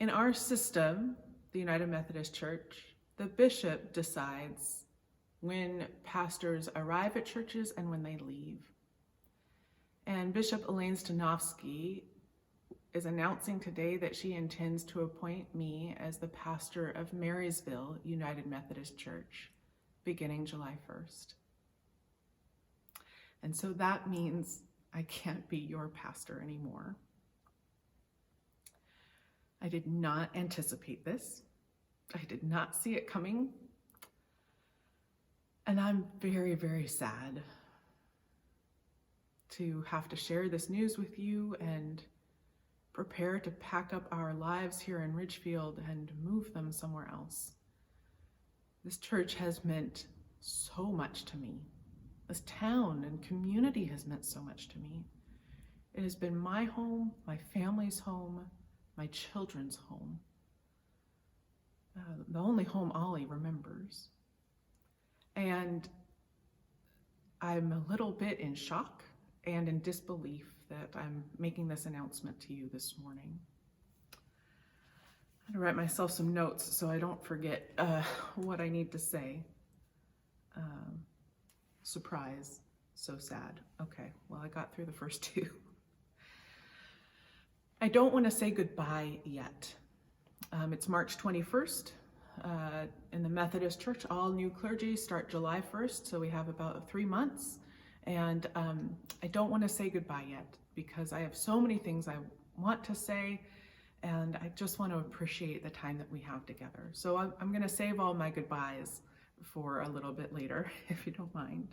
In our system, the United Methodist Church, the bishop decides when pastors arrive at churches and when they leave. And Bishop Elaine Stanovsky is announcing today that she intends to appoint me as the pastor of Marysville United Methodist Church, beginning July 1st. And so that means I can't be your pastor anymore. I did not anticipate this. I did not see it coming. And I'm very, very sad to have to share this news with you and prepare to pack up our lives here in Ridgefield and move them somewhere else. This church has meant so much to me. This town and community has meant so much to me. It has been my home, my family's home, my children's home. The only home Ollie remembers. And I'm a little bit in shock and in disbelief that I'm making this announcement to you this morning. I had to write myself some notes so I don't forget what I need to say. Surprise, so sad. Okay, well, I got through the first two. I don't want to say goodbye yet. It's March 21st. In the Methodist Church, all new clergy start July 1st, so we have about 3 months. And I don't want to say goodbye yet because I have so many things I want to say, and I just want to appreciate the time that we have together. So I'm going to save all my goodbyes for a little bit later, if you don't mind.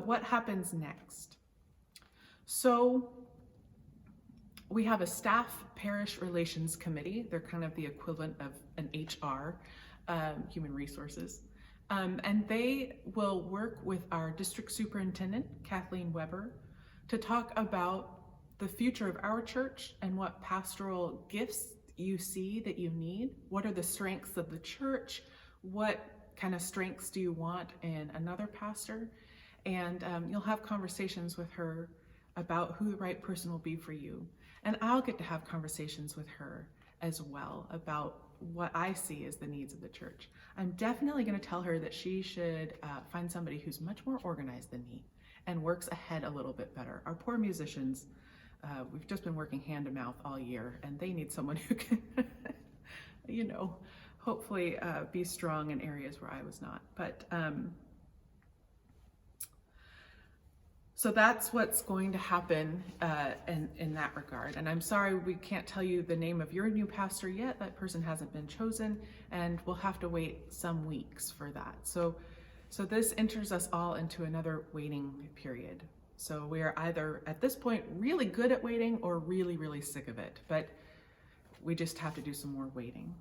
What happens next? So we have a staff parish relations committee. They're kind of the equivalent of an HR, human resources. And they will work with our district superintendent, Kathleen Weber, to talk about the future of our church and what pastoral gifts you see that you need. What are the strengths of the church? What kind of strengths do you want in another pastor? And you'll have conversations with her about who the right person will be for you. And I'll get to have conversations with her as well about what I see as the needs of the church. I'm definitely going to tell her that she should find somebody who's much more organized than me and works ahead a little bit better. Our poor musicians, we've just been working hand to mouth all year, and they need someone who can, hopefully be strong in areas where I was not. But so that's what's going to happen in that regard. And I'm sorry we can't tell you the name of your new pastor yet. That person hasn't been chosen, and we'll have to wait some weeks for that. So this enters us all into another waiting period. So we are either at this point really good at waiting or really, really sick of it. But we just have to do some more waiting.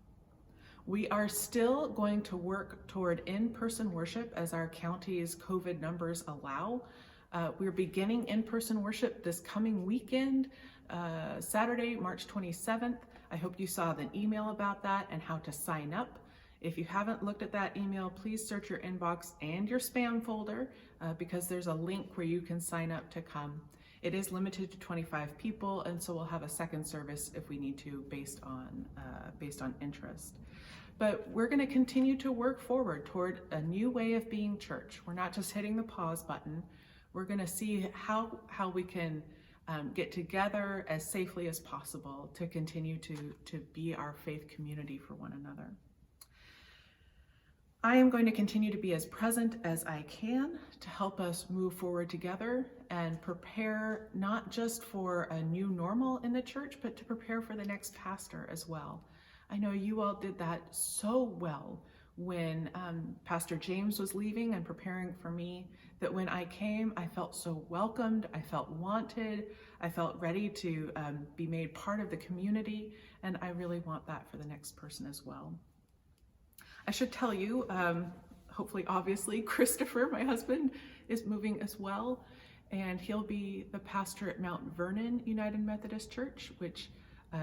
We are still going to work toward in-person worship as our county's COVID numbers allow. We're beginning in-person worship this coming weekend, Saturday, March 27th. I hope you saw the email about that and how to sign up. If you haven't looked at that email, please search your inbox and your spam folder because there's a link where you can sign up to come. It is limited to 25 people, and so we'll have a second service if we need to based on interest. But we're going to continue to work forward toward a new way of being church. We're not just hitting the pause button. We're going to see how we can get together as safely as possible to continue to be our faith community for one another. I am going to continue to be as present as I can to help us move forward together and prepare not just for a new normal in the church, but to prepare for the next pastor as well. I know you all did that so well when Pastor James was leaving and preparing for me, that when I came, I felt so welcomed, I felt wanted, I felt ready to be made part of the community, and I really want that for the next person as well. I should tell you, hopefully, obviously, Christopher, my husband, is moving as well, and he'll be the pastor at Mount Vernon United Methodist Church, which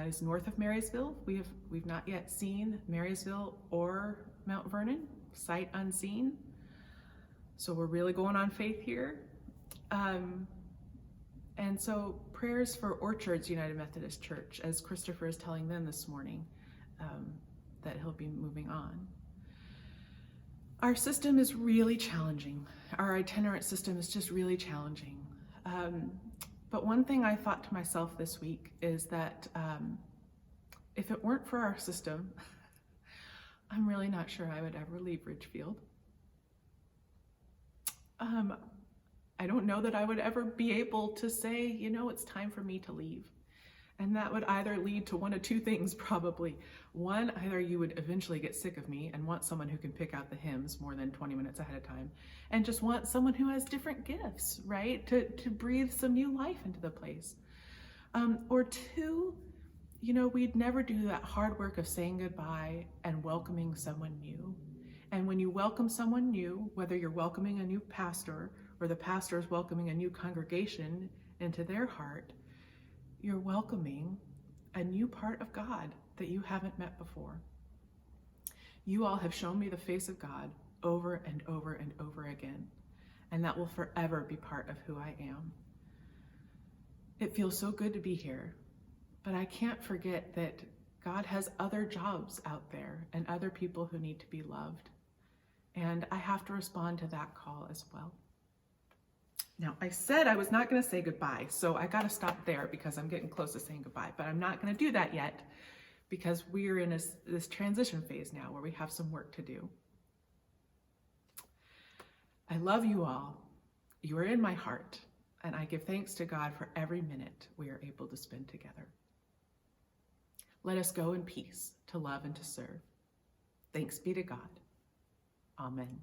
is north of Marysville. We've not yet seen Marysville or Mount Vernon, sight unseen. So we're really going on faith here. And so prayers for Orchards United Methodist Church, as Christopher is telling them this morning, that he'll be moving on. Our system is really challenging. Our itinerant system is just really challenging. But one thing I thought to myself this week is that if it weren't for our system, I'm really not sure I would ever leave Ridgefield. I don't know that I would ever be able to say, you know, it's time for me to leave. And that would either lead to one of two things, probably. One, either you would eventually get sick of me and want someone who can pick out the hymns more than 20 minutes ahead of time, and just want someone who has different gifts, right? To breathe some new life into the place. Or two, you know, we'd never do that hard work of saying goodbye and welcoming someone new. And when you welcome someone new, whether you're welcoming a new pastor or the pastor is welcoming a new congregation into their heart, you're welcoming a new part of God that you haven't met before. You all have shown me the face of God over and over and over again, and that will forever be part of who I am. It feels so good to be here, but I can't forget that God has other jobs out there and other people who need to be loved, and I have to respond to that call as well. Now, I said I was not going to say goodbye, so I got to stop there because I'm getting close to saying goodbye, but I'm not going to do that yet because we're in this transition phase now where we have some work to do. I love you all. You are in my heart, and I give thanks to God for every minute we are able to spend together. Let us go in peace to love and to serve. Thanks be to God. Amen.